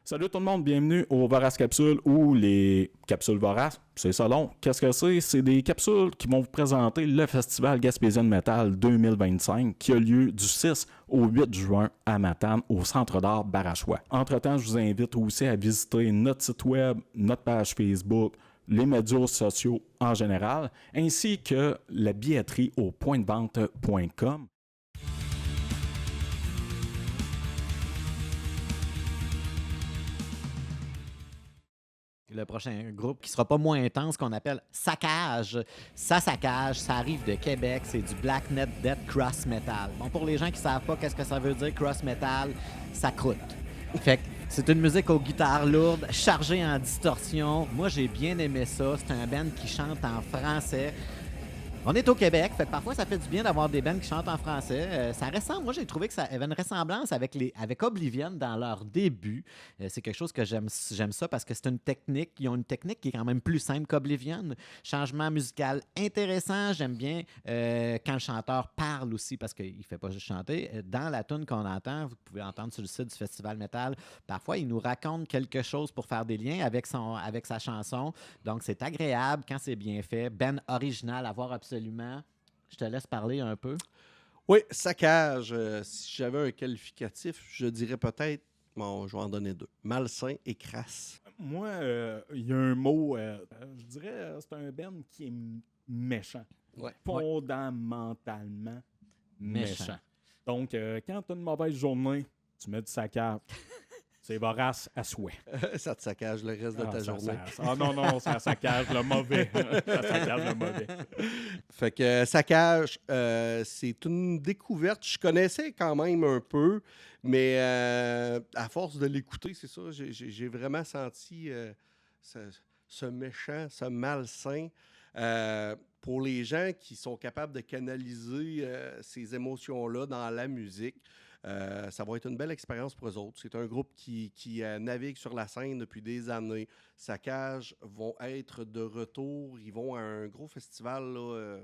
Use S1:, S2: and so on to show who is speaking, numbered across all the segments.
S1: Salut tout le monde, bienvenue au Vorace Capsule ou les Capsules Voraces. C'est ça long. Qu'est-ce que c'est? C'est des capsules qui vont vous présenter le Festival Gaspésien de Métal 2025 qui a lieu du 6 au 8 juin à Matane au Centre d'art Barachois. Entre-temps, je vous invite aussi à visiter notre site web, notre page Facebook, les médias sociaux en général, ainsi que la billetterie au pointdevente.com.
S2: Le prochain groupe qui sera pas moins intense, qu'on appelle Saccage. Ça saccage, ça arrive de Québec, c'est du Black Net Death Cross Metal. Bon, pour les gens qui savent pas qu'est-ce que ça veut dire Cross Metal, ça croûte. Fait que c'est une musique aux guitares lourdes, chargée en distorsion. Moi, j'ai bien aimé ça. C'est un band qui chante en français. On est au Québec, fait que parfois ça fait du bien d'avoir des bands qui chantent en français. Ça ressemble, moi j'ai trouvé que ça avait une ressemblance avec Oblivion dans leur début. C'est quelque chose que j'aime ça parce que c'est une technique, ils ont une technique qui est quand même plus simple qu'Oblivion. Changement musical intéressant, j'aime bien quand le chanteur parle aussi parce qu'il ne fait pas juste chanter. Dans la tune qu'on entend, vous pouvez entendre sur le site du Festival Metal, parfois il nous raconte quelque chose pour faire des liens avec sa chanson. Donc c'est agréable quand c'est bien fait. Ben original à voir absolument. Je te laisse parler un peu.
S3: Oui, saccage. Si j'avais un qualificatif, je dirais peut-être, bon, je vais en donner deux, malsain et crasse.
S1: Moi, il y a un mot, je dirais, c'est un band qui est méchant.
S3: Ouais.
S1: Fondamentalement méchant.
S2: Méchant.
S1: Donc, quand tu as une mauvaise journée, tu mets du saccage. C'est vorace à souhait.
S3: Ça te saccage le reste de ta journée.
S1: Non, ça saccage le mauvais. Ça saccage le mauvais.
S3: Fait que saccage, c'est une découverte. Je connaissais quand même un peu, mais à force de l'écouter, c'est ça, j'ai vraiment senti ce méchant, ce malsain. Pour les gens qui sont capables de canaliser ces émotions-là dans la musique, ça va être une belle expérience pour eux autres. C'est un groupe qui navigue sur la scène depuis des années. Saccage vont être de retour. Ils vont à un gros festival, là,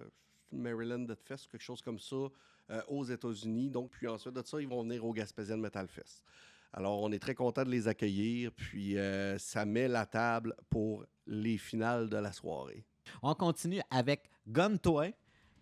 S3: Maryland Death Fest, quelque chose comme ça, aux États-Unis. Donc, puis ensuite de ça, ils vont venir au Gaspésien Metal Fest. Alors, on est très content de les accueillir. Puis, ça met la table pour les finales de la soirée.
S2: On continue avec Guntoy.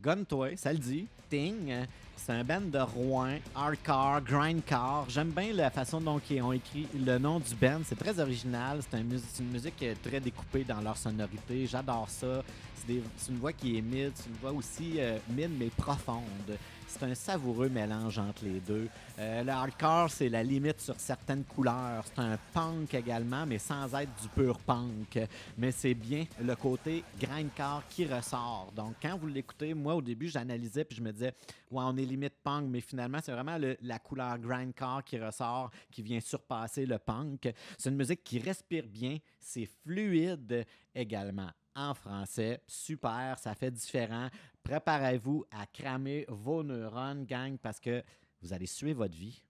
S2: Guntoy, ça le dit. Ting. C'est un band de Rouen, hardcore, grindcore. J'aime bien la façon dont ils ont écrit le nom du band. C'est très original. C'est une musique très découpée dans leur sonorité. J'adore ça. C'est une voix qui est mid. C'est une voix aussi mid, mais profonde. C'est un savoureux mélange entre les deux. Le hardcore, c'est la limite sur certaines couleurs. C'est un punk également, mais sans être du pur punk. Mais c'est bien le côté grindcore qui ressort. Donc, quand vous l'écoutez, moi, au début, j'analysais puis je me disais, ouais, on est limite punk, mais finalement, c'est vraiment la couleur grindcore qui ressort, qui vient surpasser le punk. C'est une musique qui respire bien. C'est fluide également. En français, super, ça fait différent. Préparez-vous à cramer vos neurones, gang, parce que vous allez suivre votre vie.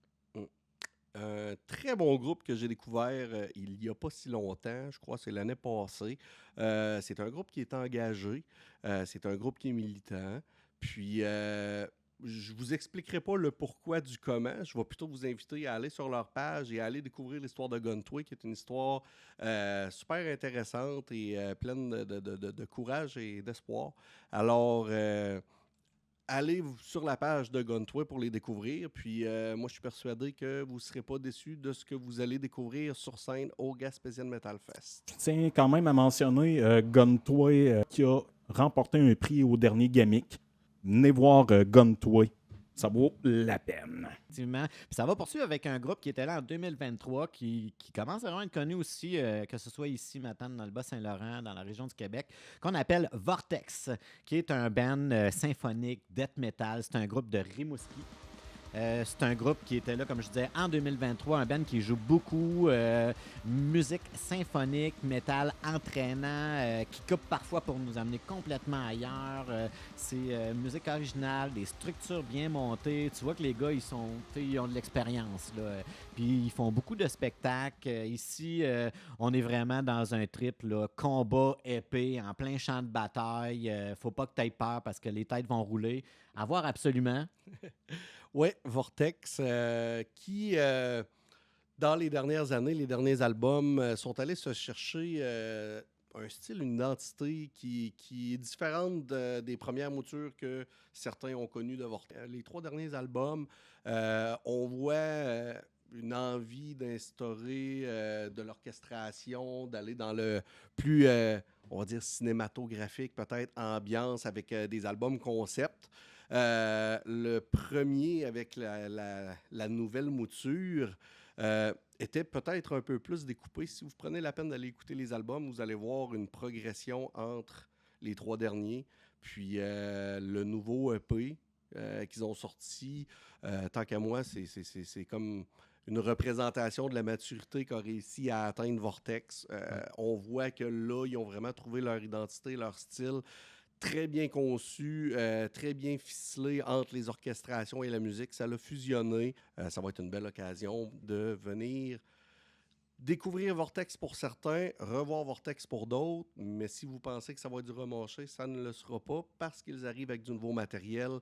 S3: Un très bon groupe que j'ai découvert il n'y a pas si longtemps, je crois que c'est l'année passée. C'est un groupe qui est engagé, c'est un groupe qui est militant. Puis, je vous expliquerai pas le pourquoi du comment. Je vais plutôt vous inviter à aller sur leur page et à aller découvrir l'histoire de Guntoy, qui est une histoire super intéressante et pleine de courage et d'espoir. Alors, allez sur la page de Guntoy pour les découvrir. Puis moi, je suis persuadé que vous ne serez pas déçus de ce que vous allez découvrir sur scène au Gaspésien Metal Fest.
S1: Je tiens quand même à mentionner Guntoy qui a remporté un prix au dernier Gamic. Venez voir Guntoy. Ça vaut la peine.
S2: Effectivement. Puis ça va poursuivre avec un groupe qui était là en 2023, qui commence à vraiment être connu aussi, que ce soit ici, maintenant, dans le Bas-Saint-Laurent, dans la région du Québec, qu'on appelle Vortex, qui est un band symphonique, death metal. C'est un groupe de Rimouski. C'est un groupe qui était là, comme je disais, en 2023, un band qui joue beaucoup musique symphonique, métal entraînant, qui coupe parfois pour nous amener complètement ailleurs. C'est musique originale, des structures bien montées. Tu vois que les gars, ils ont de l'expérience, là. Puis ils font beaucoup de spectacles. Ici, on est vraiment dans un trip, là, combat épée, en plein champ de bataille. Faut pas que tu aies peur parce que les têtes vont rouler. À voir absolument.
S3: Oui, Vortex, qui dans les dernières années, les derniers albums sont allés se chercher un style, une identité qui est différente des premières moutures que certains ont connues de Vortex. Les 3 derniers albums, on voit une envie d'instaurer de l'orchestration, d'aller dans le plus, on va dire, cinématographique, peut-être ambiance, avec des albums concept. Le premier, avec la nouvelle mouture, était peut-être un peu plus découpé. Si vous prenez la peine d'aller écouter les albums, vous allez voir une progression entre les 3 derniers. Puis le nouveau EP qu'ils ont sorti, tant qu'à moi, c'est comme une représentation de la maturité qu'a réussi à atteindre Vortex. On voit que là, ils ont vraiment trouvé leur identité, leur style. Très bien conçu, très bien ficelé entre les orchestrations et la musique. Ça l'a fusionné. Ça va être une belle occasion de venir découvrir Vortex pour certains, revoir Vortex pour d'autres. Mais si vous pensez que ça va être du remanché, ça ne le sera pas parce qu'ils arrivent avec du nouveau matériel.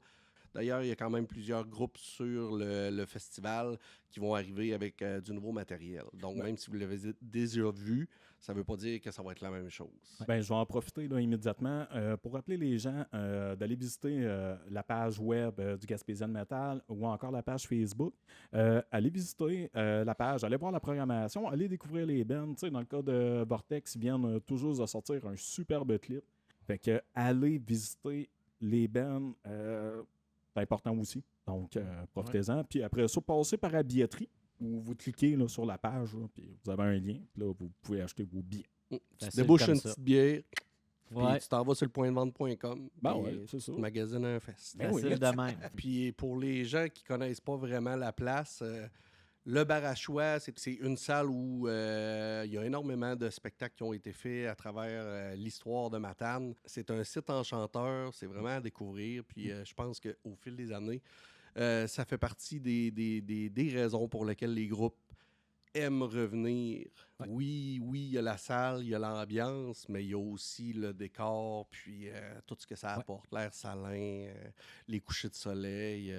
S3: D'ailleurs, il y a quand même plusieurs groupes sur le festival qui vont arriver avec du nouveau matériel. Donc, même si vous l'avez déjà vu, ça ne veut pas dire que ça va être la même chose.
S1: Ben, je vais en profiter là, immédiatement pour rappeler les gens d'aller visiter la page web du Gaspésian Metal ou encore la page Facebook. Allez visiter la page, allez voir la programmation, allez découvrir les bands. Tu sais, dans le cas de Vortex, ils viennent toujours de sortir un superbe clip. Fait que allez visiter les bands. C'est important aussi. Donc, profitez-en. Puis après ça, passez par la billetterie où vous cliquez là, sur la page, là, puis vous avez un lien. Puis là, vous pouvez acheter vos billets.
S3: Tu débouches une
S2: ça.
S3: petite bière,
S2: Ouais.
S3: puis tu t'en vas sur le pointdevente.com.
S1: Ben
S3: puis
S1: ouais, c'est ça.
S3: tu magasines un fest.
S1: Ben oui.
S2: Facile de même.
S3: Puis pour les gens qui connaissent pas vraiment la place, le bar à choix, c'est une salle où il y a énormément de spectacles qui ont été faits à travers l'histoire de Matane. C'est un site enchanteur, c'est vraiment à découvrir. Puis je pense qu'au fil des années, ça fait partie des raisons pour lesquelles les groupes aiment revenir.
S1: Ouais.
S3: Oui, il y a la salle, il y a l'ambiance, mais il y a aussi le décor, puis tout ce que ça apporte, l'air salin, les couchers de soleil.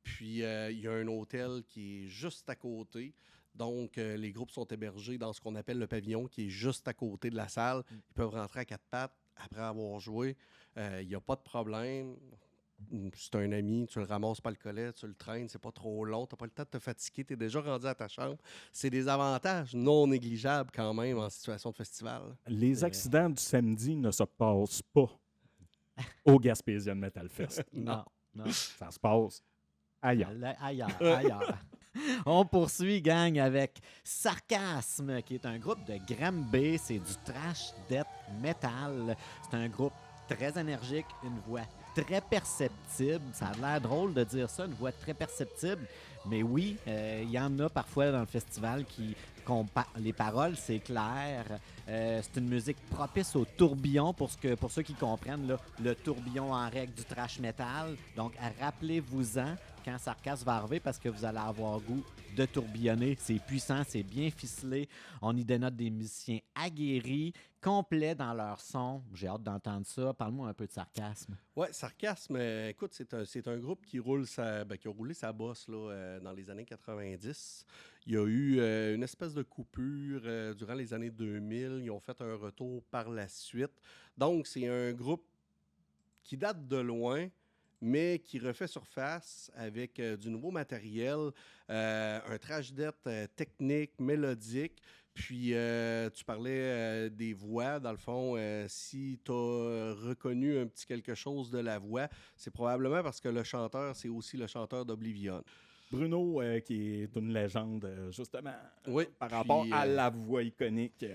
S3: Puis il y a un hôtel qui est juste à côté. Donc, les groupes sont hébergés dans ce qu'on appelle le pavillon, qui est juste à côté de la salle. Ils peuvent rentrer à 4 pattes après avoir joué. Il n'y a pas de problème. Si tu as un ami, tu le ramasses pas le collet, tu le traînes, c'est pas trop long, tu n'as pas le temps de te fatiguer, tu es déjà rendu à ta chambre. C'est des avantages non négligeables quand même en situation de festival.
S1: Les accidents du samedi ne se passent pas au Gaspésian Metal Fest.
S2: Non.
S1: Ça se passe ailleurs.
S2: Ailleurs. On poursuit, gang, avec Sarcasme, qui est un groupe de Granby. C'est du trash death metal. C'est un groupe très énergique, une voix très perceptible. Ça a l'air drôle de dire ça, une voix très perceptible. Mais oui, il y en a parfois dans le festival qui les paroles, c'est clair. C'est une musique propice au tourbillon, pour ceux qui comprennent, là, le tourbillon en règle du trash metal. Donc, rappelez-vous-en quand Sarcasme va arriver parce que vous allez avoir goût de tourbillonner. C'est puissant, c'est bien ficelé. On y dénote des musiciens aguerris, complets dans leur son. J'ai hâte d'entendre ça. Parle-moi un peu de Sarcasme.
S3: Oui, Sarcasme, écoute, c'est un groupe qui qui a roulé sa bosse là, dans les années 90. Il y a eu une espèce de coupure durant les années 2000. Ils ont fait un retour par la suite. Donc, c'est un groupe qui date de loin, mais qui refait surface avec du nouveau matériel, un trash death technique, mélodique. Puis, tu parlais des voix. Dans le fond, si tu as reconnu un petit quelque chose de la voix, c'est probablement parce que le chanteur, c'est aussi le chanteur d'Oblivion.
S1: Bruno, qui est une légende, justement,
S3: Oui,
S1: par rapport
S3: puis,
S1: à la voix iconique.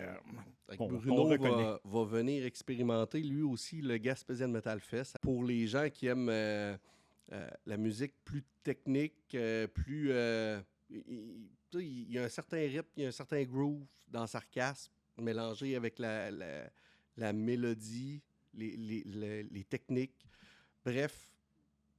S3: Bruno
S1: reconnaît.
S3: va venir expérimenter lui aussi le Gaspésian Metal Fest. Pour les gens qui aiment la musique plus technique, plus... il y a un certain rythme, il y a un certain groove dans Sarcasme, mélangé avec la mélodie, les techniques. Bref,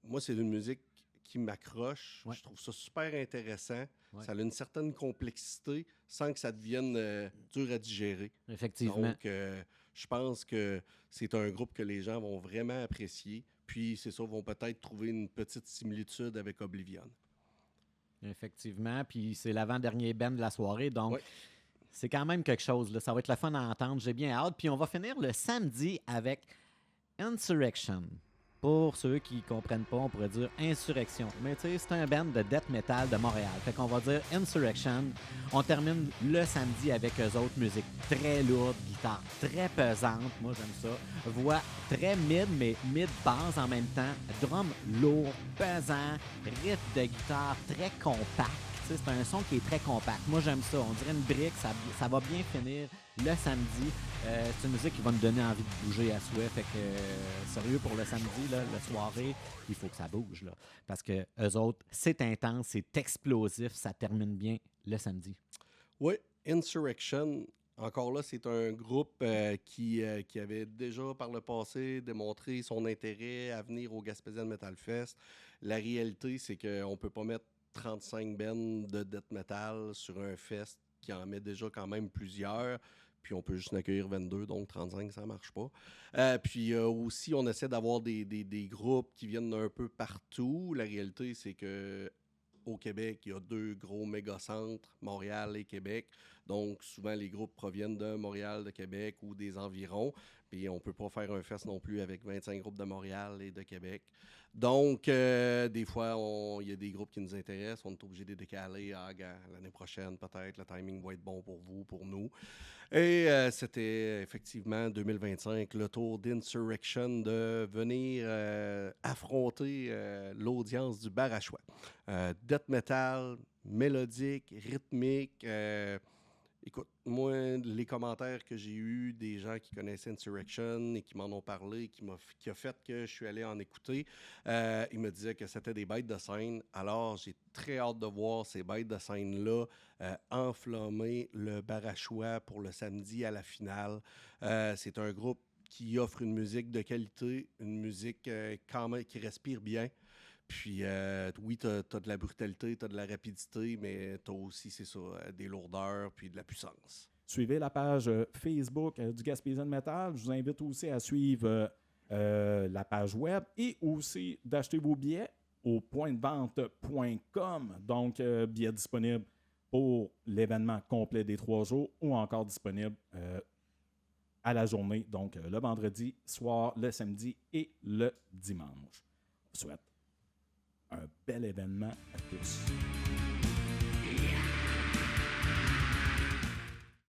S3: moi, c'est une musique qui m'accroche.
S2: Ouais.
S3: Je trouve ça super intéressant.
S2: Ouais.
S3: Ça a une certaine complexité sans que ça devienne dur à digérer.
S2: Effectivement.
S3: Donc, je pense que c'est un groupe que les gens vont vraiment apprécier. Puis, c'est ça, vont peut-être trouver une petite similitude avec Oblivion.
S2: Effectivement, puis c'est l'avant-dernier band de la soirée, donc
S3: Ouais.
S2: c'est quand même quelque chose. Là. Ça va être le fun à entendre, j'ai bien hâte. Puis on va finir le samedi avec Insurrection. Pour ceux qui ne comprennent pas, on pourrait dire Insurrection. Mais tu sais, c'est un band de death metal de Montréal. Fait qu'on va dire Insurrection. On termine le samedi avec eux autres, musique très lourde, guitare très pesante. Moi, j'aime ça. Voix très mid, mais mid-basse en même temps. Drum lourd, pesant. Rythme de guitare très compact. Tu sais, c'est un son qui est très compact. Moi, j'aime ça. On dirait une brique. Ça va bien finir le samedi. C'est une musique qui va nous donner envie de bouger à souhait. Fait que, sérieux, pour le samedi, là, la soirée, il faut que ça bouge. Là, parce que eux autres, c'est intense, c'est explosif. Ça termine bien le samedi.
S3: Oui, Insurrection. Encore là, c'est un groupe qui avait déjà par le passé démontré son intérêt à venir au Gaspésian Metal Fest. La réalité, c'est qu'on ne peut pas mettre 35 bands de death metal sur un fest qui en met déjà quand même plusieurs. Puis on peut juste en accueillir 22, donc 35, ça ne marche pas. Puis aussi, on essaie d'avoir des groupes qui viennent d'un peu partout. La réalité, c'est que au Québec, il y a 2 gros mégacentres, Montréal et Québec. Donc, souvent, les groupes proviennent de Montréal, de Québec ou des environs. Puis, on ne peut pas faire un fest non plus avec 25 groupes de Montréal et de Québec. Donc, des fois, il y a des groupes qui nous intéressent. On est obligé de les décaler l'année prochaine, peut-être. Le timing va être bon pour vous, pour nous. Et c'était effectivement 2025, le tour d'Insurrection de venir affronter l'audience du bar à choix. Death metal, mélodique, rythmique. Écoute, moi, les commentaires que j'ai eus des gens qui connaissaient Insurrection et qui m'en ont parlé, qui a fait que je suis allé en écouter, ils me disaient que c'était des bêtes de scène. Alors, j'ai très hâte de voir ces bêtes de scène-là enflammer le bar à choix pour le samedi à la finale. C'est un groupe qui offre une musique de qualité, une musique quand même qui respire bien. Puis, oui, t'as de la brutalité, t'as de la rapidité, mais t'as aussi, c'est ça, des lourdeurs puis de la puissance.
S1: Suivez la page Facebook du Gaspésian Metal. Je vous invite aussi à suivre la page web et aussi d'acheter vos billets au pointdevente.com. Donc, billets disponibles pour l'événement complet des 3 jours ou encore disponibles à la journée. Donc, le vendredi soir, le samedi et le dimanche. Je vous souhaite un bel événement à tous.